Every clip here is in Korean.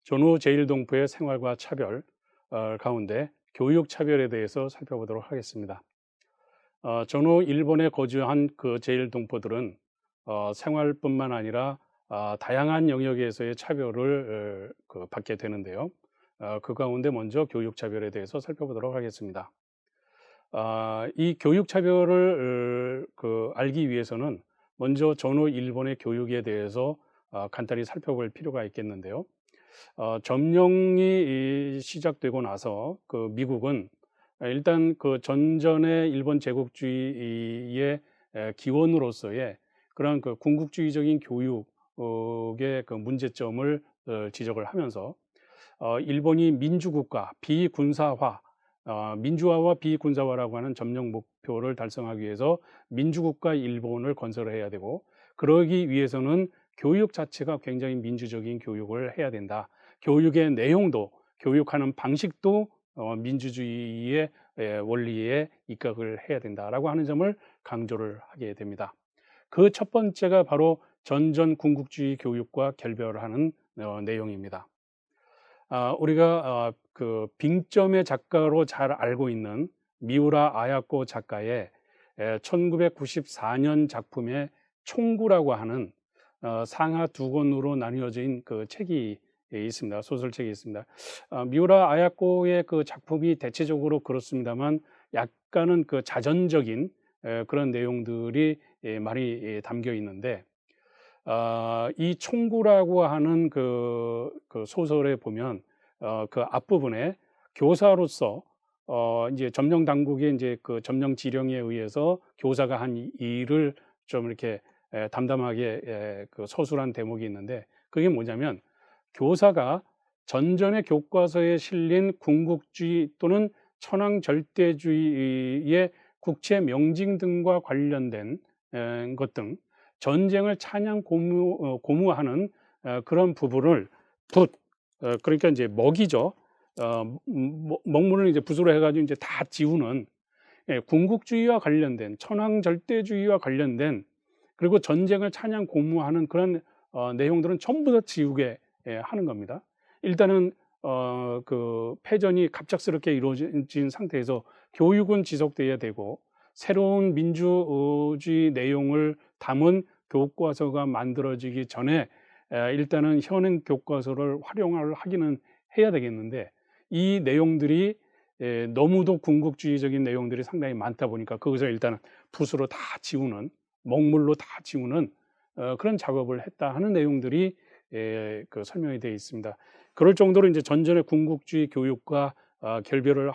전후 제1동포의 생활과 차별 가운데 교육 차별에 대해서 살펴보도록 하겠습니다. 전후 일본에 거주한 그 제1동포들은 생활뿐만 아니라 다양한 영역에서의 차별을 받게 되는데요. 그 가운데 먼저 교육 차별에 대해서 살펴보도록 하겠습니다. 이 교육 차별을 알기 위해서는 먼저 전후 일본의 교육에 대해서 간단히 살펴볼 필요가 있겠는데요. 점령이 시작되고 나서 그 미국은 일단 그 전전의 일본 제국주의의 기원으로서의 그런 그 군국주의적인 교육의 그 문제점을 지적을 하면서 일본이 민주국가 비군사화, 민주화와 비군사화라고 하는 점령 목표를 달성하기 위해서 민주국가 일본을 건설해야 되고, 그러기 위해서는 교육 자체가 굉장히 민주적인 교육을 해야 된다. 교육의 내용도, 교육하는 방식도 민주주의의 원리에 입각을 해야 된다라고 하는 점을 강조를 하게 됩니다. 그 첫 번째가 바로 전전 군국주의 교육과 결별하는 내용입니다. 우리가 그 빙점의 작가로 잘 알고 있는 미우라 아야코 작가의 1994년 작품의 총구라고 하는 상하 두 권으로 나뉘어진 그 책이 있습니다. 소설책이 있습니다. 미우라 아야코의 그 작품이 대체적으로 그렇습니다만 약간은 그 자전적인 그런 내용들이 많이 담겨 있는데, 이 총구라고 하는 그 소설에 보면 그 앞부분에 교사로서 이제 점령 당국의 이제 그 점령 지령에 의해서 교사가 한 일을 좀 이렇게 담담하게 그 서술한 대목이 있는데, 그게 뭐냐면 교사가 전전의 교과서에 실린 군국주의 또는 천황 절대주의의 국채 명징 등과 관련된 것 등 전쟁을 찬양 고무하는 그런 부분을 그러니까 이제 먹이죠. 먹물을 이제 붓으로 해가지고 이제 다 지우는, 군국주의와 관련된, 천황 절대주의와 관련된, 그리고 전쟁을 찬양 고무하는 그런 내용들은 전부 다 지우게 하는 겁니다. 일단은 그 패전이 갑작스럽게 이루어진 상태에서 교육은 지속돼야 되고, 새로운 민주주의 내용을 담은 교과서가 만들어지기 전에 일단은 현행 교과서를 활용을 하기는 해야 되겠는데, 이 내용들이 너무도 군국주의적인 내용들이 상당히 많다 보니까 그것을 일단은 붓으로 다 지우는, 먹물로 다 지우는 그런 작업을 했다 하는 내용들이 그 설명이 되어 있습니다. 그럴 정도로 이제 전전의 군국주의 교육과 결별을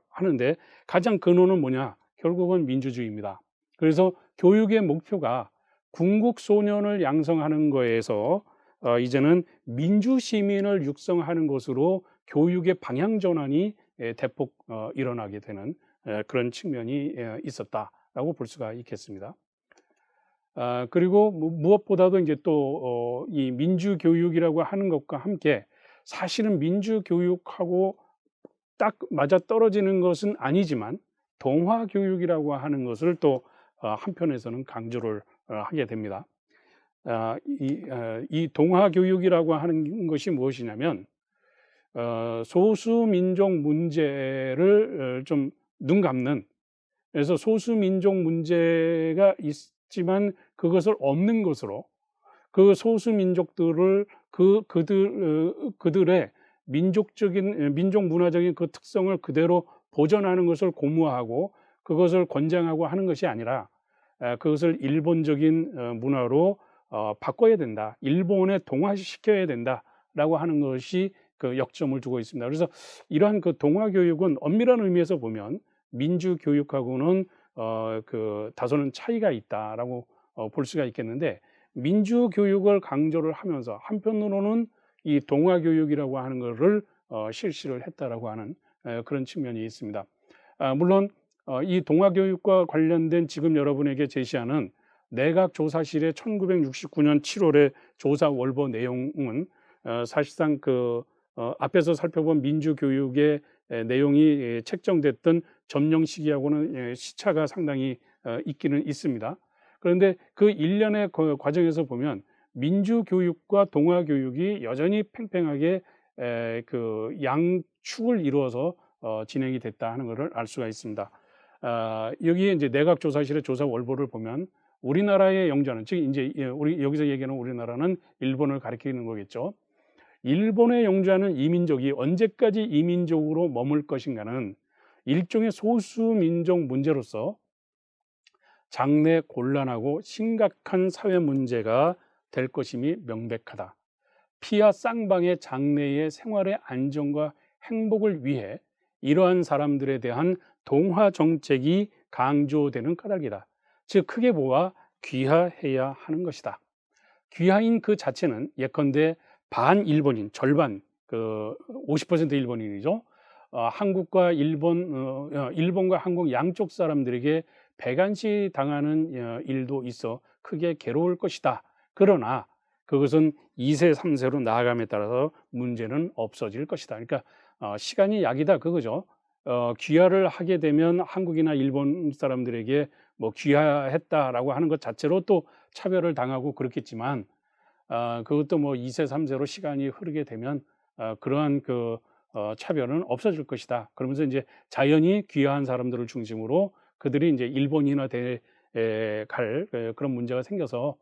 하는데, 가장 근원은 뭐냐? 결국은 민주주의입니다. 그래서 교육의 목표가 군국 소년을 양성하는 거에서 이제는 민주 시민을 육성하는 것으로 교육의 방향 전환이 대폭 일어나게 되는 그런 측면이 있었다라고 볼 수가 있겠습니다. 그리고 무엇보다도 이제 또 이 민주 교육이라고 하는 것과 함께 사실은 민주 교육하고 딱 맞아 떨어지는 것은 아니지만 동화 교육이라고 하는 것을 또 한편에서는 강조를 하게 됩니다. 이 동화 교육이라고 하는 것이 무엇이냐면 소수민족 문제를 좀 눈감는, 그래서 소수민족 문제가 있지만 그것을 없는 것으로, 그 소수민족들을 그들의 민족 문화적인 그 특성을 그대로 보존하는 것을 고무하고 그것을 권장하고 하는 것이 아니라 그것을 일본적인 문화로 바꿔야 된다, 일본에 동화시켜야 된다라고 하는 것이 그 역점을 두고 있습니다. 그래서 이러한 그 동화 교육은 엄밀한 의미에서 보면 민주 교육하고는 그 다소는 차이가 있다라고 볼 수가 있겠는데, 민주 교육을 강조를 하면서 한편으로는 이 동화 교육이라고 하는 것을 실시를 했다라고 하는 그런 측면이 있습니다. 물론 이 동화 교육과 관련된 지금 여러분에게 제시하는 내각조사실의 1969년 7월의 조사 월보 내용은 사실상 그 앞에서 살펴본 민주교육의 내용이 책정됐던 점령 시기하고는 시차가 상당히 있기는 있습니다. 그런데 그 일련의 과정에서 보면 민주교육과 동화교육이 여전히 팽팽하게 그 양축을 이루어서 진행이 됐다 하는 것을 알 수가 있습니다. 여기에 이제 내각조사실의 조사 월보를 보면 우리나라의 영주하는, 즉 이제 우리 여기서 얘기하는 우리나라는 일본을 가리키는 거겠죠. 일본의 영주하는 이민족이 언제까지 이민족으로 머물 것인가는 일종의 소수민족 문제로서 장래 곤란하고 심각한 사회 문제가 될 것임이 명백하다. 피와 쌍방의 장래의 생활의 안정과 행복을 위해 이러한 사람들에 대한 동화 정책이 강조되는 까닭이다. 즉 크게 보아 귀화해야 하는 것이다. 귀화인 그 자체는 예컨대 반일본인, 절반, 50% 일본인이죠. 한국과 일본과 한국 양쪽 사람들에게 배간시 당하는 일도 있어 크게 괴로울 것이다. 그러나 그것은 2세, 3세로 나아감에 따라서 문제는 없어질 것이다. 그러니까 시간이 약이다 그거죠. 귀화를 하게 되면 한국이나 일본 사람들에게 뭐 귀화했다라고 하는 것 자체로 또 차별을 당하고 그렇겠지만 그것도 뭐 2세, 3세로 시간이 흐르게 되면 그러한 차별은 없어질 것이다. 그러면서 이제 자연히 귀화한 사람들을 중심으로 그들이 이제 일본이나 갈 그런 문제가 생겨서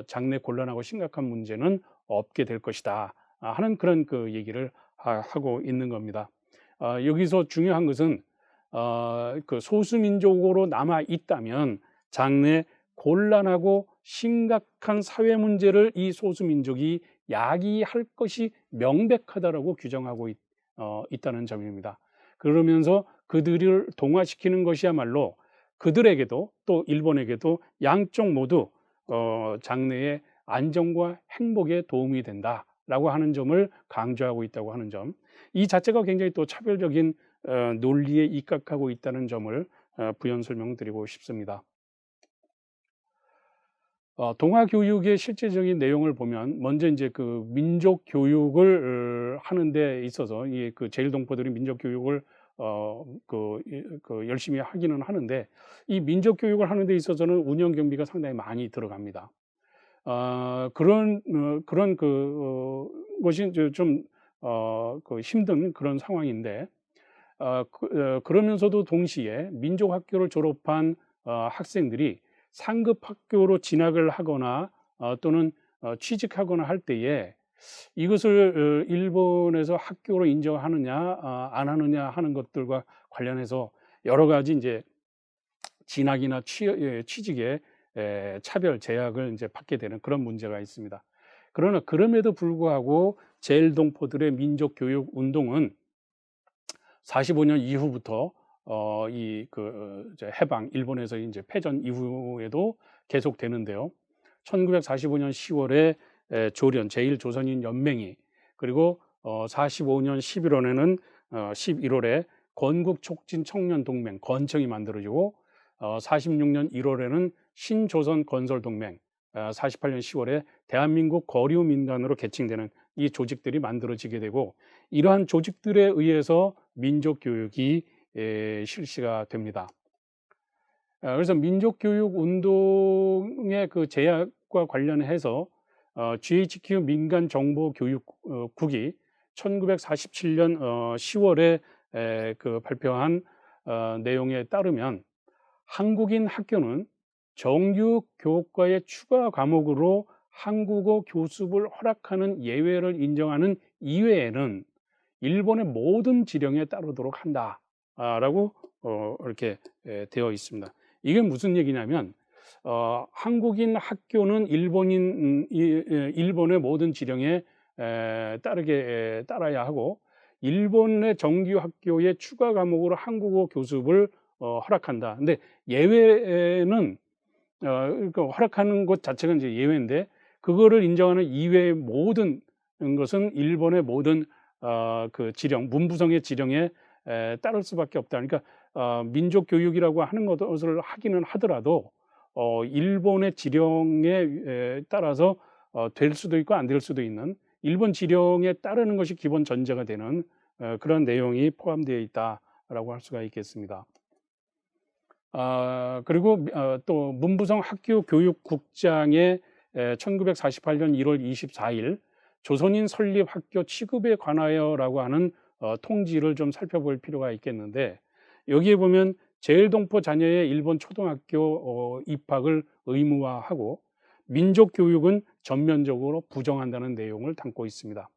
장래 곤란하고 심각한 문제는 없게 될 것이다 하는 그런 얘기를 하고 있는 겁니다. 여기서 중요한 것은 그 소수민족으로 남아 있다면 장래 곤란하고 심각한 사회 문제를 이 소수민족이 야기할 것이 명백하다라고 규정하고 있다는 점입니다. 그러면서 그들을 동화시키는 것이야말로 그들에게도 또 일본에게도 양쪽 모두 장래의 안정과 행복에 도움이 된다라고 하는 점을 강조하고 있다고 하는 점, 이 자체가 굉장히 또 차별적인 논리에 입각하고 있다는 점을 부연 설명드리고 싶습니다. 동화 교육의 실제적인 내용을 보면 먼저 이제 그 민족 교육을 하는 데 있어서 이 제일동포들이 민족 교육을 열심히 하기는 하는데 이 민족 교육을 하는 데 있어서는 운영 경비가 상당히 많이 들어갑니다. 그런 것이 좀 힘든 그런 상황인데 그러면서도 동시에 민족 학교를 졸업한 학생들이 상급 학교로 진학을 하거나 또는 취직하거나 할 때에 이것을 일본에서 학교로 인정하느냐 안 하느냐 하는 것들과 관련해서 여러 가지 이제 진학이나 취직에 차별 제약을 이제 받게 되는 그런 문제가 있습니다. 그러나 그럼에도 불구하고 제일동포들의 민족 교육 운동은 45년 이후부터 해방, 일본에서 이제 패전 이후에도 계속되는데요. 1945년 10월에 조련 제일조선인 연맹이, 그리고 45년 11월에 건국촉진 청년동맹 건청이 만들어지고 46년 1월에는 신조선 건설동맹, 48년 10월에 대한민국 거류민단으로 개칭되는 이 조직들이 만들어지게 되고, 이러한 조직들에 의해서 민족교육이 실시가 됩니다. 그래서 민족교육 운동의 그 제약과 관련해서 GHQ 민간정보교육국이 1947년 10월에 발표한 내용에 따르면 한국인 학교는 정규 교과의 추가 과목으로 한국어 교습을 허락하는 예외를 인정하는 이외에는 일본의 모든 지령에 따르도록 한다라고 이렇게 되어 있습니다. 이게 무슨 얘기냐면 한국인 학교는 일본의 모든 지령에 따라야 하고, 일본의 정규 학교의 추가 과목으로 한국어 교습을 허락한다. 근데 예외는 허락하는 것 자체가 이제 예외인데, 그거를 인정하는 이외의 모든 것은 일본의 모든 그 지령, 문부성의 지령에 따를 수밖에 없다. 그러니까 민족 교육이라고 하는 것을 하기는 하더라도 일본의 지령에 따라서 될 수도 있고 안 될 수도 있는, 일본 지령에 따르는 것이 기본 전제가 되는 그런 내용이 포함되어 있다라고 할 수가 있겠습니다. 그리고 또 문부성 학교교육국장의 1948년 1월 24일 조선인 설립 학교 취급에 관하여라고 하는 통지를 좀 살펴볼 필요가 있겠는데, 여기에 보면 제일동포 자녀의 일본 초등학교 입학을 의무화하고 민족교육은 전면적으로 부정한다는 내용을 담고 있습니다.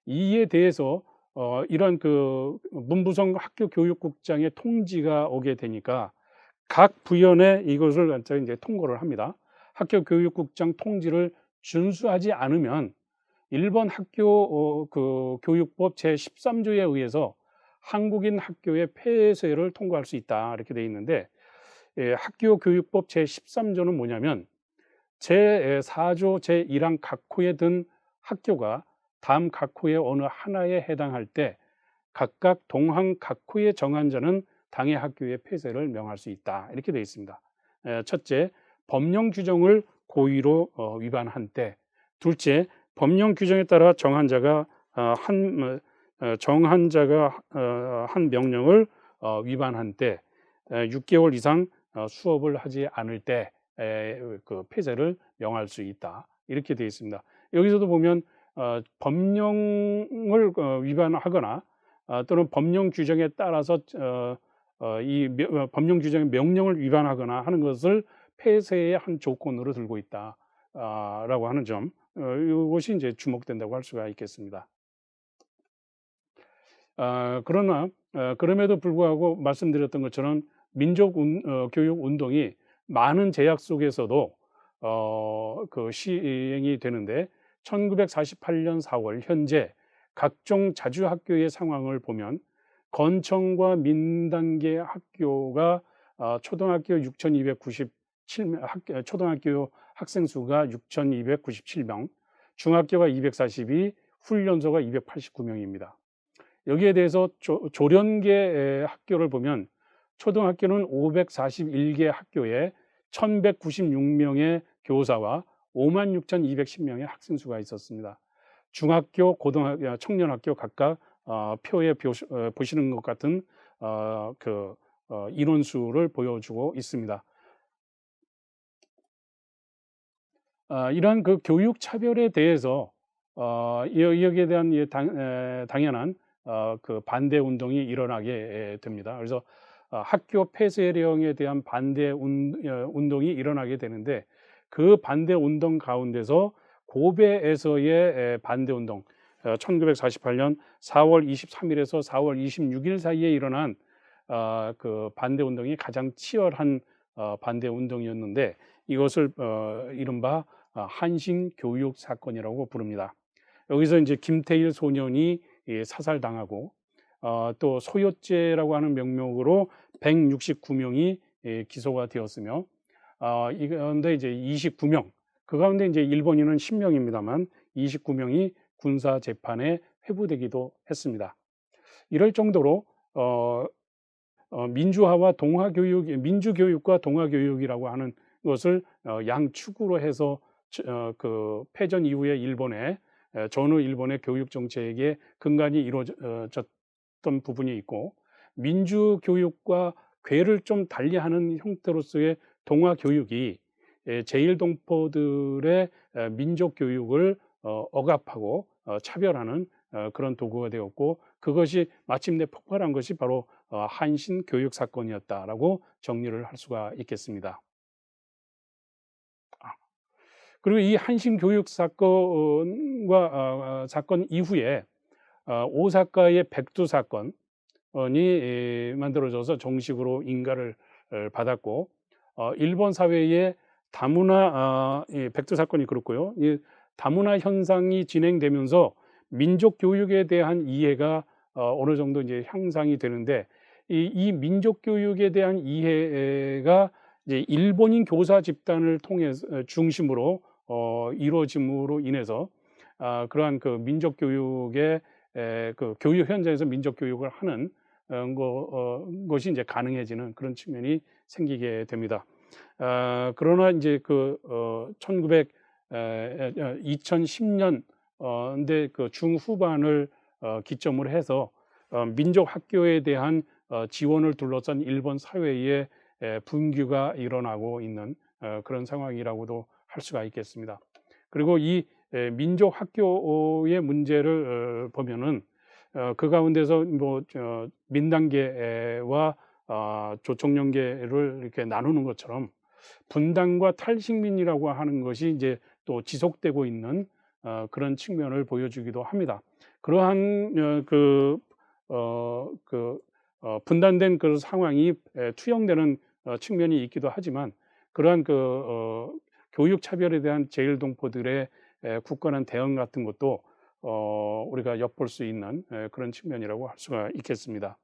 이에 대해서 이런 그 문부성 학교교육국장의 통지가 오게 되니까 각 부연에 이것을 이제 통고를 합니다. 학교교육국장 통지를 준수하지 않으면 일본 학교 그 교육법 제13조에 의해서 한국인 학교의 폐쇄를 통고할 수 있다, 이렇게 되어 있는데, 학교교육법 제13조는 뭐냐면 제4조 제1항 각 호에 든 학교가 다음 각 호의 어느 하나에 해당할 때 각각 동항 각 호에 정한 자는 당해 학교의 폐쇄를 명할 수 있다, 이렇게 되어 있습니다. 첫째, 법령 규정을 고의로 위반한 때. 둘째, 법령 규정에 따라 정한 자가 한 명령을 위반한 때, 6개월 이상 수업을 하지 않을 때 그 폐쇄를 명할 수 있다, 이렇게 되어 있습니다. 여기서도 보면 법령을 위반하거나 또는 법령 규정에 따라서 이 법령 규정의 명령을 위반하거나 하는 것을 폐쇄의 한 조건으로 들고 있다라고 하는 점, 이것이 이제 주목된다고 할 수가 있겠습니다. 그러나 그럼에도 불구하고 말씀드렸던 것처럼 민족교육 운동이 많은 제약 속에서도 그 시행이 되는데, 1948년 4월 현재 각종 자주학교의 상황을 보면 건청과 민단계 학교가 초등학교 6,297명, 초등학교 학생 수가 6,297명, 중학교가 242, 훈련소가 289명입니다. 여기에 대해서 조련계 학교를 보면 초등학교는 541개 학교에 1,196명의 교사와 56,210명의 학생 수가 있었습니다. 중학교, 고등학교, 청년학교 각각 표에 보시는 것 같은 인원수를 보여주고 있습니다. 이러한 그 교육 차별에 대해서 여기에 대한 당연한 그 반대 운동이 일어나게 됩니다. 그래서 학교 폐쇄령에 대한 반대 운동이 일어나게 되는데, 그 반대 운동 가운데서 고베에서의 반대 운동, 1948년 4월 23일에서 4월 26일 사이에 일어난 그 반대 운동이 가장 치열한 반대 운동이었는데, 이것을 이른바 한신 교육 사건이라고 부릅니다. 여기서 이제 김태일 소년이 사살당하고 또 소요죄라고 하는 명목으로 169명이 기소가 되었으며, 이 가운데 이제 29명, 그 가운데 이제 일본인은 10명입니다만 29명이 군사 재판에 회부되기도 했습니다. 이럴 정도로 민주화와 동화교육, 민주교육과 동화교육이라고 하는 것을 양축으로 해서 그 패전 이후에 전후 일본의 교육 정책의 근간이 이루어졌던 부분이 있고, 민주교육과 궤를 좀 달리하는 형태로서의 동화교육이 제일동포들의 민족교육을 억압하고 차별하는 그런 도구가 되었고, 그것이 마침내 폭발한 것이 바로 한신 교육 사건이었다라고 정리를 할 수가 있겠습니다. 그리고 이 한신 교육 사건과 사건 이후에 오사카의 백두 사건이 만들어져서 정식으로 인가를 받았고, 일본 사회에 다문화 백두 사건이 그렇고요. 이 다문화 현상이 진행되면서 민족 교육에 대한 이해가 어느 정도 이제 향상이 되는데, 이 민족 교육에 대한 이해가 이제 일본인 교사 집단을 통해서 중심으로 이루어짐으로 인해서 그러한 그 민족 교육의 그 교육 현장에서 민족 교육을 하는 것이 이제 가능해지는 그런 측면이 생기게 됩니다. 그러나 이제 2010년대 그 중후반을 기점으로 해서 민족 학교에 대한 지원을 둘러싼 일본 사회의 분규가 일어나고 있는 그런 상황이라고도 할 수가 있겠습니다. 그리고 이 민족 학교의 문제를 보면은 그 가운데서 뭐 민단계와 조총련계를 이렇게 나누는 것처럼 분단과 탈식민이라고 하는 것이 이제 또 지속되고 있는 그런 측면을 보여주기도 합니다. 그러한 분단된 그 상황이 투영되는 측면이 있기도 하지만 그러한 교육 차별에 대한 제일동포들의 굳건한 대응 같은 것도 우리가 엿볼 수 있는 그런 측면이라고 할 수가 있겠습니다.